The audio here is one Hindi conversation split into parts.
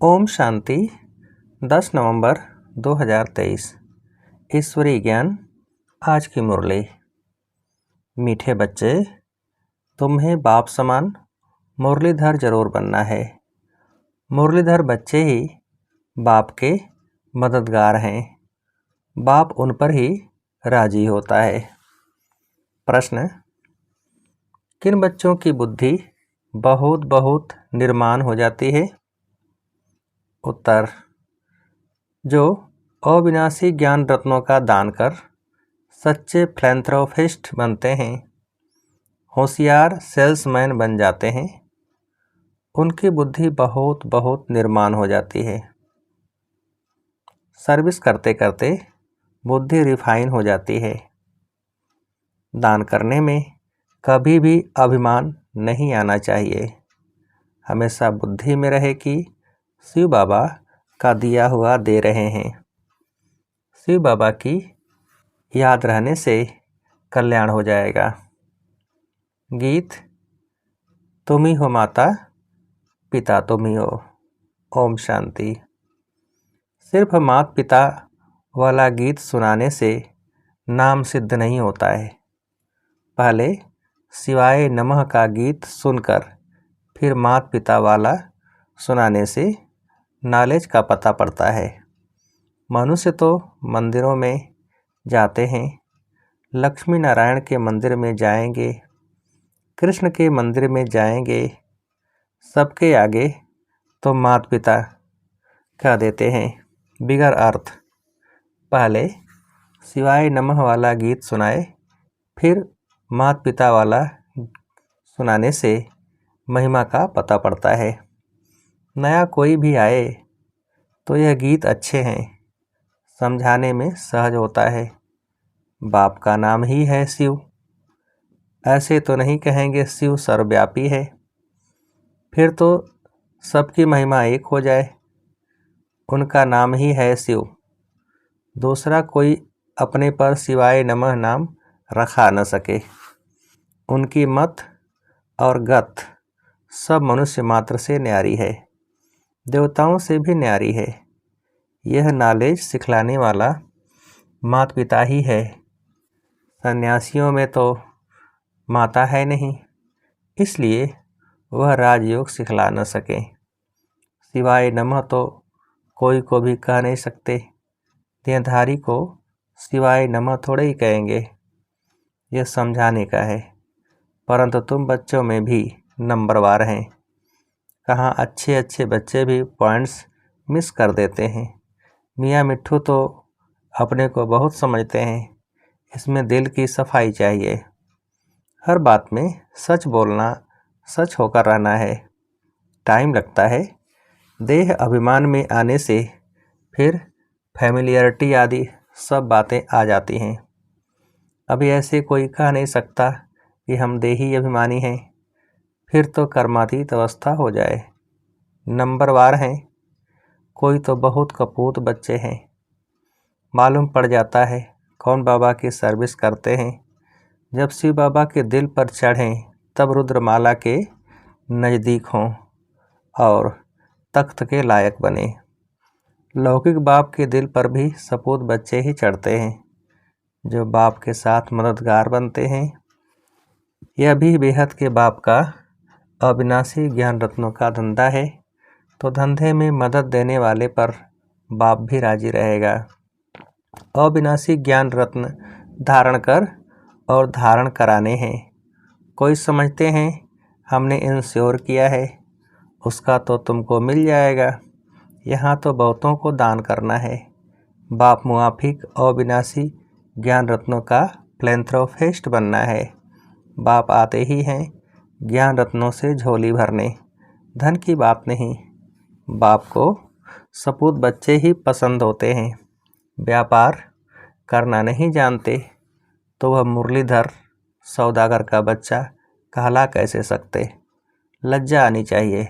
ओम शांति। 10 नवंबर 2023। ईश्वरीय ज्ञान। आज की मुरली। मीठे बच्चे, तुम्हें बाप समान मुरलीधर जरूर बनना है। मुरलीधर बच्चे ही बाप के मददगार हैं। बाप उन पर ही राजी होता है। प्रश्न: किन बच्चों की बुद्धि बहुत बहुत निर्माण हो जाती है? उत्तर: जो अविनाशी ज्ञान रत्नों का दान कर सच्चे फिलैंथ्रोपिस्ट बनते हैं, होशियार सेल्समैन बन जाते हैं, उनकी बुद्धि बहुत बहुत निर्माण हो जाती है। सर्विस करते करते बुद्धि रिफाइन हो जाती है। दान करने में कभी भी अभिमान नहीं आना चाहिए। हमेशा बुद्धि में रहे कि शिव बाबा का दिया हुआ दे रहे हैं। शिव बाबा की याद रहने से कल्याण हो जाएगा। गीत: तुम ही हो माता, पिता तुम ही हो। ओम शांति। सिर्फ माता पिता वाला गीत सुनाने से नाम सिद्ध नहीं होता है। पहले शिवाय नमः का गीत सुनकर फिर माता पिता वाला सुनाने से नॉलेज का पता पड़ता है। मनुष्य तो मंदिरों में जाते हैं, लक्ष्मी नारायण के मंदिर में जाएंगे, कृष्ण के मंदिर में जाएंगे, सबके आगे तो माता पिता कह देते हैं बिगर अर्थ। पहले शिवाय नमः वाला गीत सुनाए, फिर माता पिता वाला सुनाने से महिमा का पता पड़ता है। नया कोई भी आए तो यह गीत अच्छे हैं, समझाने में सहज होता है। बाप का नाम ही है शिव, ऐसे तो नहीं कहेंगे शिव सर्वव्यापी है, फिर तो सबकी महिमा एक हो जाए। उनका नाम ही है शिव, दूसरा कोई अपने पर शिवाय नमः नाम रखा न सके। उनकी मत और गत सब मनुष्य मात्र से न्यारी है, देवताओं से भी न्यारी है। यह नॉलेज सिखलाने वाला माता पिता ही है। सन्यासियों में तो माता है नहीं, इसलिए वह राजयोग सिखला न सके। शिवाय नमः तो कोई को भी कह नहीं सकते, देहधारी को शिवाय नमः थोड़े ही कहेंगे। यह समझाने का है। परंतु तुम बच्चों में भी नंबरवार हैं। कहाँ अच्छे अच्छे बच्चे भी पॉइंट्स मिस कर देते हैं। मियाँ मिट्ठू तो अपने को बहुत समझते हैं, इसमें दिल की सफाई चाहिए। हर बात में सच बोलना, सच होकर रहना है। टाइम लगता है। देह अभिमान में आने से फिर फैमिलियरिटी आदि सब बातें आ जाती हैं। अभी ऐसे कोई कह नहीं सकता कि हम देही अभिमानी हैं, फिर तो कर्मातीत अवस्था हो जाए। नंबरवार हैं, कोई तो बहुत कपूत बच्चे हैं। मालूम पड़ जाता है कौन बाबा की सर्विस करते हैं। जब शिव बाबा के दिल पर चढ़ें तब रुद्रमाला के नज़दीक हों और तख्त के लायक बने। लौकिक बाप के दिल पर भी सपूत बच्चे ही चढ़ते हैं, जो बाप के साथ मददगार बनते हैं। यह भी बेहद के बाप का अविनाशी ज्ञान रत्नों का धंधा है, तो धंधे में मदद देने वाले पर बाप भी राजी रहेगा। अविनाशी ज्ञान रत्न धारण कर और धारण कराने हैं। कोई समझते हैं हमने इंश्योर किया है, उसका तो तुमको मिल जाएगा। यहाँ तो बहुतों को दान करना है। बाप मुआफिक अविनाशी ज्ञान रत्नों का फिलैंथ्रोपिस्ट बनना है। बाप आते ही हैं ज्ञान रत्नों से झोली भरने, धन की बात नहीं। बाप को सपूत बच्चे ही पसंद होते हैं। व्यापार करना नहीं जानते तो वह मुरलीधर सौदागर का बच्चा कहला कैसे सकते? लज्जा आनी चाहिए।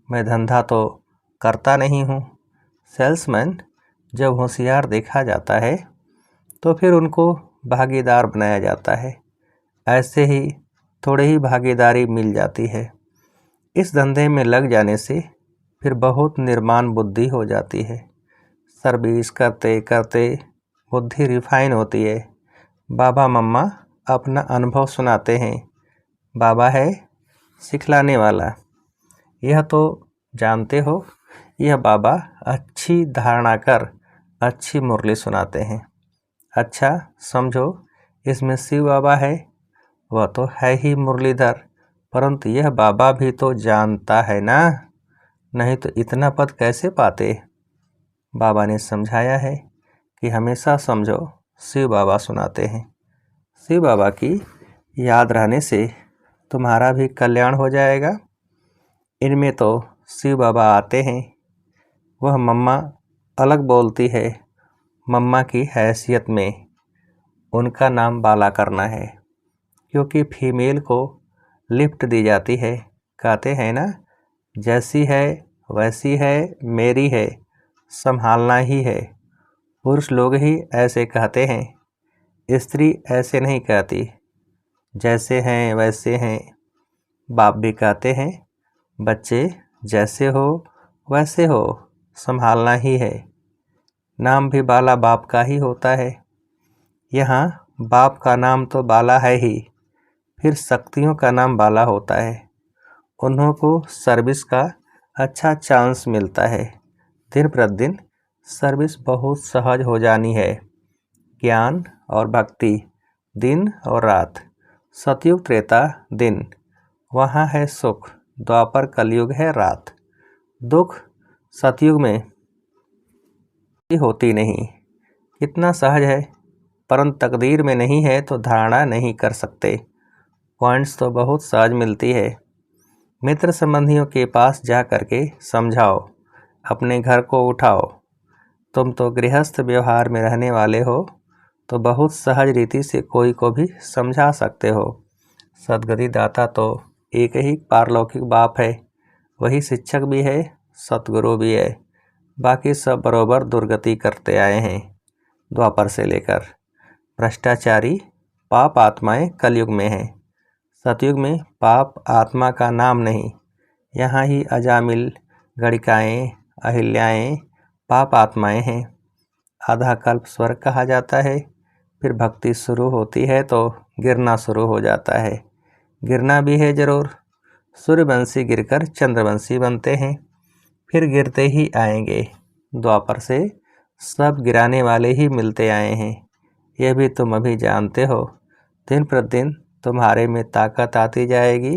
मैं धंधा तो करता नहीं हूँ। सेल्समैन जब होशियार देखा जाता है तो फिर उनको भागीदार बनाया जाता है। ऐसे ही थोड़ी ही भागीदारी मिल जाती है। इस धंधे में लग जाने से फिर बहुत निर्माण बुद्धि हो जाती है। सर्विस करते करते बुद्धि रिफाइन होती है। बाबा मम्मा अपना अनुभव सुनाते हैं। बाबा है सिखलाने वाला। यह तो जानते हो, यह बाबा अच्छी धारणा कर अच्छी मुरली सुनाते हैं। अच्छा समझो, इसमें शिव बाबा है, वह तो है ही मुरलीधर, परंतु यह बाबा भी तो जानता है ना, नहीं तो इतना पद कैसे पाते। बाबा ने समझाया है कि हमेशा समझो शिव बाबा सुनाते हैं। शिव बाबा की याद रहने से तुम्हारा भी कल्याण हो जाएगा। इनमें तो शिव बाबा आते हैं। वह मम्मा अलग बोलती है। मम्मा की हैसियत में उनका नाम बाला करना है, क्योंकि फीमेल को लिफ्ट दी जाती है। कहते हैं ना, जैसी है वैसी है, मेरी है, संभालना ही है। पुरुष लोग ही ऐसे कहते हैं, स्त्री ऐसे नहीं कहती। जैसे हैं वैसे हैं। बाप भी कहते हैं, बच्चे जैसे हो वैसे हो, संभालना ही है। नाम भी बाला बाप का ही होता है। यहाँ बाप का नाम तो बाला है ही, फिर शक्तियों का नाम बाला होता है। उन्हों को सर्विस का अच्छा चांस मिलता है। दिन प्रतिदिन सर्विस बहुत सहज हो जानी है। ज्ञान और भक्ति दिन और रात। सतयुग त्रेता दिन, वहाँ है सुख। द्वापर कलयुग है रात। दुख सतयुग में होती नहीं। कितना सहज है, परंतु तकदीर में नहीं है तो धारणा नहीं कर सकते। पॉइंट्स तो बहुत सहज मिलती है। मित्र संबंधियों के पास जा करके समझाओ, अपने घर को उठाओ। तुम तो गृहस्थ व्यवहार में रहने वाले हो, तो बहुत सहज रीति से कोई को भी समझा सकते हो। सद्गति दाता तो एक ही पारलौकिक बाप है, वही शिक्षक भी है, सतगुरु भी है। बाकी सब बरोबर दुर्गति करते आए हैं द्वापर से लेकर। भ्रष्टाचारी पाप आत्माएं कलयुग में हैं। सतयुग में पाप आत्मा का नाम नहीं। यहाँ ही अजामिल, गणिकाएँ, अहिल्याएँ पाप आत्माएं हैं। आधा कल्प स्वर्ग कहा जाता है। फिर भक्ति शुरू होती है तो गिरना शुरू हो जाता है। गिरना भी है जरूर। सूर्यवंशी गिरकर चंद्रवंशी बनते हैं, फिर गिरते ही आएंगे। द्वापर से सब गिराने वाले ही मिलते आए हैं, यह भी तुम अभी जानते हो। दिन प्रतिदिन तुम्हारे में ताकत आती जाएगी।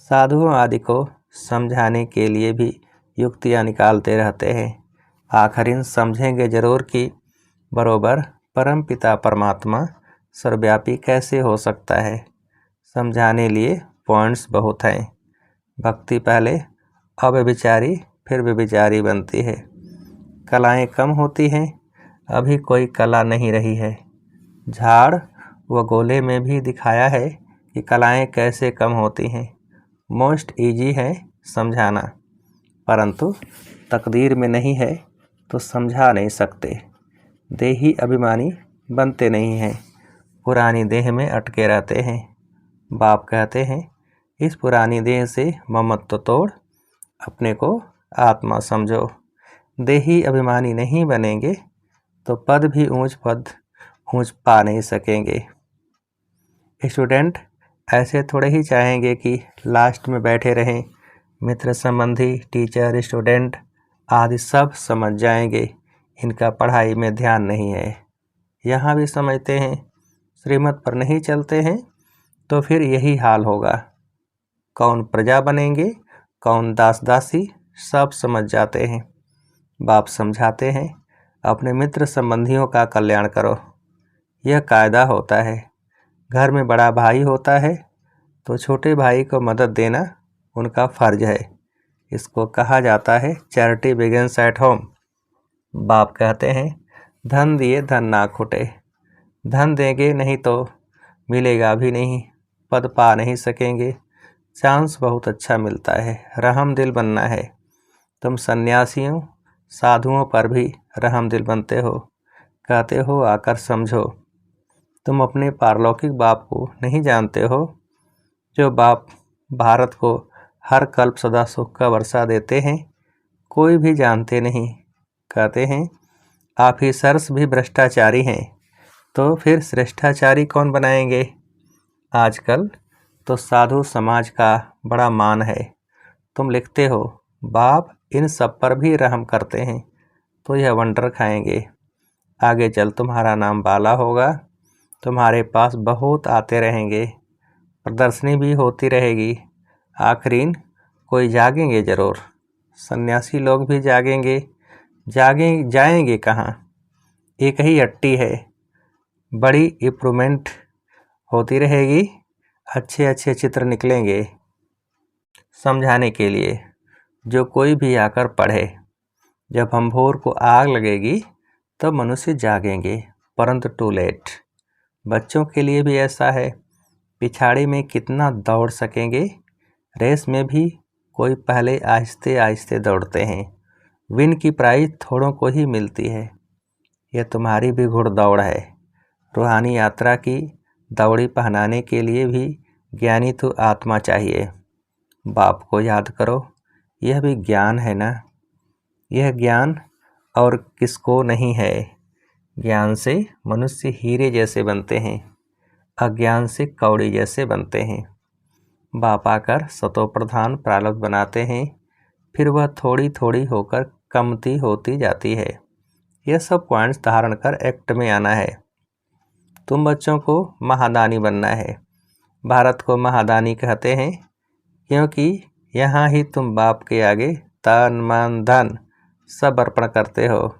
साधुओं आदि को समझाने के लिए भी युक्तियाँ निकालते रहते हैं। आखिर समझेंगे जरूर कि बरोबर परमपिता परमात्मा सर्वव्यापी कैसे हो सकता है। समझाने लिए पॉइंट्स बहुत हैं। भक्ति पहले अव्यभिचारी फिर व्यभिचारी बनती है। कलाएं कम होती हैं, अभी कोई कला नहीं रही है। झाड़ व गोले में भी दिखाया है कि कलाएं कैसे कम होती हैं। मोस्ट इजी है समझाना, परंतु तकदीर में नहीं है तो समझा नहीं सकते। देही अभिमानी बनते नहीं हैं, पुरानी देह में अटके रहते हैं। बाप कहते हैं, इस पुरानी देह से ममत्व तोड़ अपने को आत्मा समझो। देही अभिमानी नहीं बनेंगे तो पद भी ऊंच पा नहीं सकेंगे। स्टूडेंट ऐसे थोड़े ही चाहेंगे कि लास्ट में बैठे रहें। मित्र संबंधी, टीचर, स्टूडेंट आदि सब समझ जाएंगे, इनका पढ़ाई में ध्यान नहीं है। यहाँ भी समझते हैं, श्रीमत पर नहीं चलते हैं तो फिर यही हाल होगा। कौन प्रजा बनेंगे, कौन दास दासी, सब समझ जाते हैं। बाप समझाते हैं, अपने मित्र संबंधियों का कल्याण करो, यह कायदा होता है। घर में बड़ा भाई होता है तो छोटे भाई को मदद देना उनका फर्ज है। इसको कहा जाता है चैरिटी बिगिंस एट होम। बाप कहते हैं, धन दिए धन ना खुटे। धन देंगे नहीं तो मिलेगा भी नहीं, पद पा नहीं सकेंगे। चांस बहुत अच्छा मिलता है, रहम दिल बनना है। तुम सन्यासियों साधुओं पर भी रहम दिल बनते हो, कहते हो आकर समझो। तुम अपने पारलौकिक बाप को नहीं जानते हो, जो बाप भारत को हर कल्प सदा सुख का वर्षा देते हैं। कोई भी जानते नहीं। कहते हैं ऑफिसर्स भी भ्रष्टाचारी हैं, तो फिर श्रेष्ठाचारी कौन बनाएंगे? आजकल तो साधु समाज का बड़ा मान है। तुम लिखते हो बाप इन सब पर भी रहम करते हैं, तो यह वंडर खाएंगे। आगे चल तुम्हारा नाम बाला होगा, तुम्हारे पास बहुत आते रहेंगे, प्रदर्शनी भी होती रहेगी। आखिरीन कोई जागेंगे ज़रूर। सन्यासी लोग भी जागेंगे। जाएंगे कहाँ? एक ही अट्टी है, बड़ी इम्प्रूवमेंट होती रहेगी, अच्छे अच्छे चित्र निकलेंगे। समझाने के लिए जो कोई भी आकर पढ़े, जब भंभोर को आग लगेगी तब मनुष्य जागेंगे, परंतु टू लेट। बच्चों के लिए भी ऐसा है, पिछाड़ी में कितना दौड़ सकेंगे। रेस में भी कोई पहले आहिस्ते आहिस्ते दौड़ते हैं। विन की प्राइज थोड़ों को ही मिलती है। यह तुम्हारी भी घुड़दौड़ है। रूहानी यात्रा की दौड़ी पहनाने के लिए भी ज्ञानी तो आत्मा चाहिए। बाप को याद करो, यह भी ज्ञान है ना। यह ज्ञान और किसको नहीं है। ज्ञान से मनुष्य हीरे जैसे बनते हैं, अज्ञान से कौड़ी जैसे बनते हैं। बाप आकर सतो प्रधान प्रारब्ध बनाते हैं, फिर वह थोड़ी थोड़ी होकर कमती होती जाती है। यह सब पॉइंट्स धारण कर एक्ट में आना है। तुम बच्चों को महादानी बनना है। भारत को महादानी कहते हैं क्योंकि यहाँ ही तुम बाप के आगे तन मन धन सब अर्पण करते हो,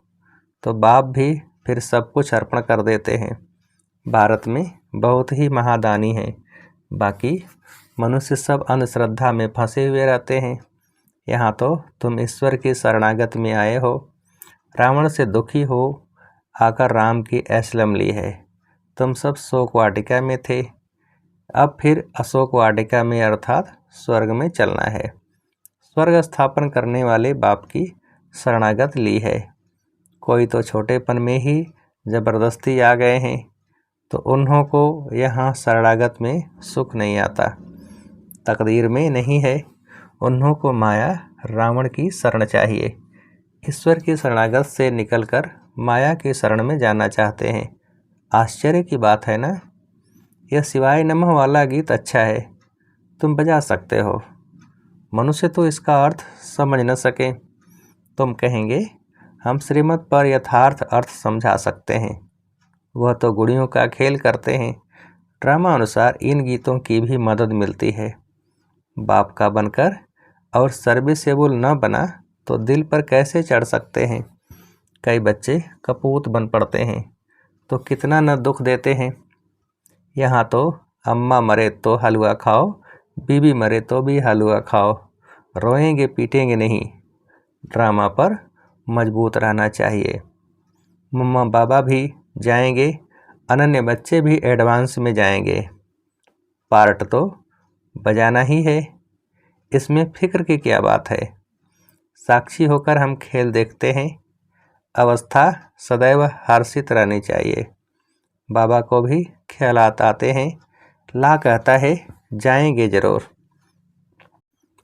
तो बाप भी फिर सब कुछ अर्पण कर देते हैं। भारत में बहुत ही महादानी हैं, बाकी मनुष्य सब अंधश्रद्धा में फंसे हुए रहते हैं। यहाँ तो तुम ईश्वर की शरणागत में आए हो। रावण से दुखी हो आकर राम की एस्लम ली है। तुम सब शोक वाटिका में थे, अब फिर अशोक वाटिका में अर्थात स्वर्ग में चलना है। स्वर्ग स्थापन करने वाले बाप की शरणागत ली है। कोई तो छोटेपन में ही जबरदस्ती आ गए हैं, तो उन्हों को यहाँ शरणागत में सुख नहीं आता, तकदीर में नहीं है। उन्हों को माया रावण की शरण चाहिए। ईश्वर की शरणागत से निकलकर माया की शरण में जाना चाहते हैं। आश्चर्य की बात है ना। यह शिवाय नमः वाला गीत अच्छा है, तुम बजा सकते हो। मनुष्य तो इसका अर्थ समझ न सके। तुम कहेंगे हम श्रीमत पर यथार्थ अर्थ समझा सकते हैं। वह तो गुड़ियों का खेल करते हैं। ड्रामा अनुसार इन गीतों की भी मदद मिलती है। बाप का बनकर और सर्विसेबल न बना तो दिल पर कैसे चढ़ सकते हैं। कई बच्चे कपूत बन पड़ते हैं तो कितना न दुख देते हैं। यहाँ तो अम्मा मरे तो हलवा खाओ, बीबी मरे तो भी हलवा खाओ, रोएंगे पीटेंगे नहीं। ड्रामा पर मजबूत रहना चाहिए। मम्मा बाबा भी जाएंगे, अनन्य बच्चे भी एडवांस में जाएंगे। पार्ट तो बजाना ही है, इसमें फिक्र की क्या बात है। साक्षी होकर हम खेल देखते हैं। अवस्था सदैव हर्षित रहनी चाहिए। बाबा को भी ख्यालात आते हैं। ला कहता है जाएंगे ज़रूर।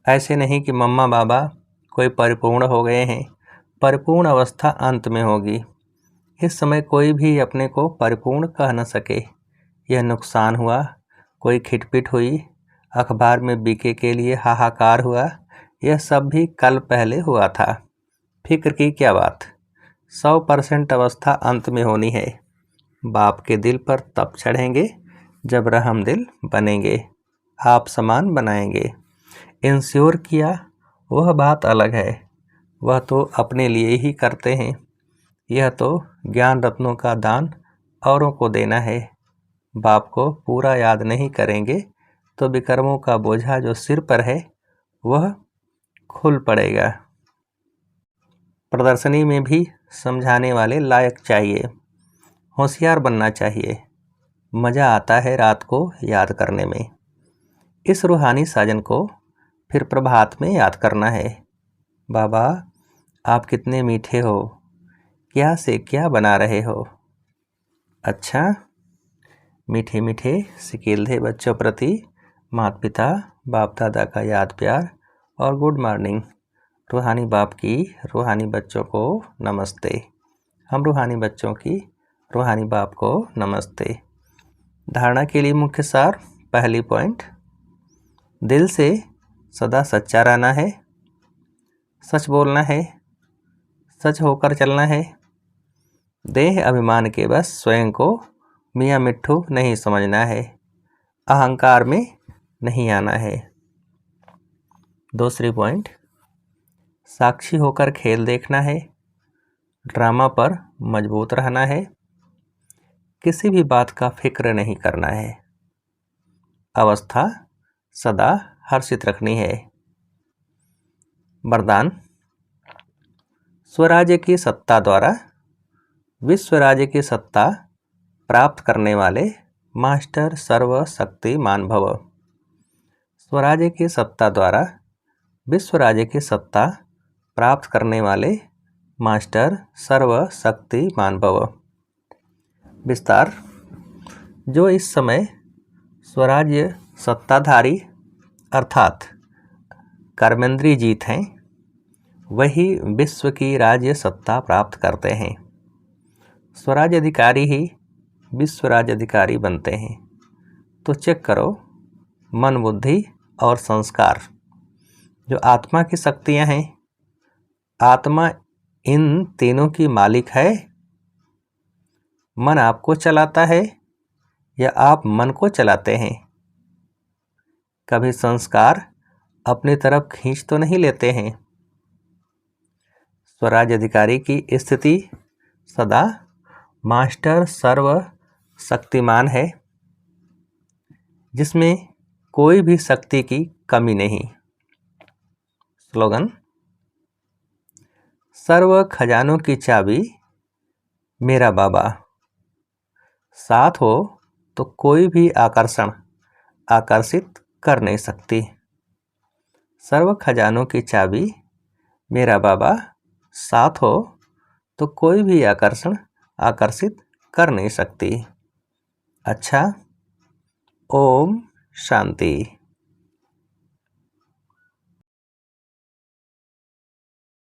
ऐसे नहीं कि मम्मा बाबा कोई परिपूर्ण हो गए हैं। परिपूर्ण अवस्था अंत में होगी। इस समय कोई भी अपने को परिपूर्ण कह न सके। यह नुकसान हुआ, कोई खिटपिट हुई, अखबार में बीके के लिए हाहाकार हुआ, यह सब भी कल पहले हुआ था। फिक्र की क्या बात। 100% अवस्था अंत में होनी है। बाप के दिल पर तब चढ़ेंगे जब रहम दिल बनेंगे, आप समान बनाएंगे। इंश्योर किया वह बात अलग है, वह तो अपने लिए ही करते हैं। यह तो ज्ञान रत्नों का दान औरों को देना है। बाप को पूरा याद नहीं करेंगे तो विकर्मों का बोझा जो सिर पर है वह खुल पड़ेगा। प्रदर्शनी में भी समझाने वाले लायक चाहिए, होशियार बनना चाहिए। मज़ा आता है रात को याद करने में। इस रूहानी साजन को फिर प्रभात में याद करना है। बाबा आप कितने मीठे हो, क्या से क्या बना रहे हो। अच्छा, मीठे मीठे सिकीलधे बच्चों प्रति माता पिता बाप दादा का याद प्यार और गुड मॉर्निंग। रूहानी बाप की रूहानी बच्चों को नमस्ते। हम रूहानी बच्चों की रूहानी बाप को नमस्ते। धारणा के लिए मुख्य सार, पहली पॉइंट, दिल से सदा सच्चा रहना है, सच बोलना है, सच होकर चलना है, देह अभिमान के बस स्वयं को मियाँ मिट्ठू नहीं समझना है, अहंकार में नहीं आना है। दूसरी पॉइंट, साक्षी होकर खेल देखना है, ड्रामा पर मजबूत रहना है, किसी भी बात का फिक्र नहीं करना है, अवस्था सदा हर्षित रखनी है। वरदान, स्वराज्य की सत्ता द्वारा विश्व राज्य की सत्ता प्राप्त करने वाले मास्टर सर्वशक्तिमान भव। स्वराज्य की सत्ता द्वारा विश्व राज्य की सत्ता प्राप्त करने वाले मास्टर सर्वशक्तिमान भव। विस्तार, जो इस समय स्वराज्य सत्ताधारी अर्थात कर्मेंद्रीय जीत हैं, वही विश्व की राज्य सत्ता प्राप्त करते हैं। स्वराज्य अधिकारी ही विश्व राज्य अधिकारी बनते हैं। तो चेक करो, मन, बुद्धि और संस्कार जो आत्मा की शक्तियां हैं, आत्मा इन तीनों की मालिक है। मन आपको चलाता है या आप मन को चलाते हैं? कभी संस्कार अपनी तरफ खींच तो नहीं लेते हैं? स्वराज्य अधिकारी की स्थिति सदा मास्टर सर्वशक्तिमान है, जिसमें कोई भी शक्ति की कमी नहीं। स्लोगन, सर्व खजानों की चाबी मेरा बाबा, साथ हो तो कोई भी आकर्षण आकर्षित कर नहीं सकती। सर्व खजानों की चाबी मेरा बाबा, साथ हो तो कोई भी आकर्षण आकर्षित कर नहीं सकती। अच्छा, ओम शांति।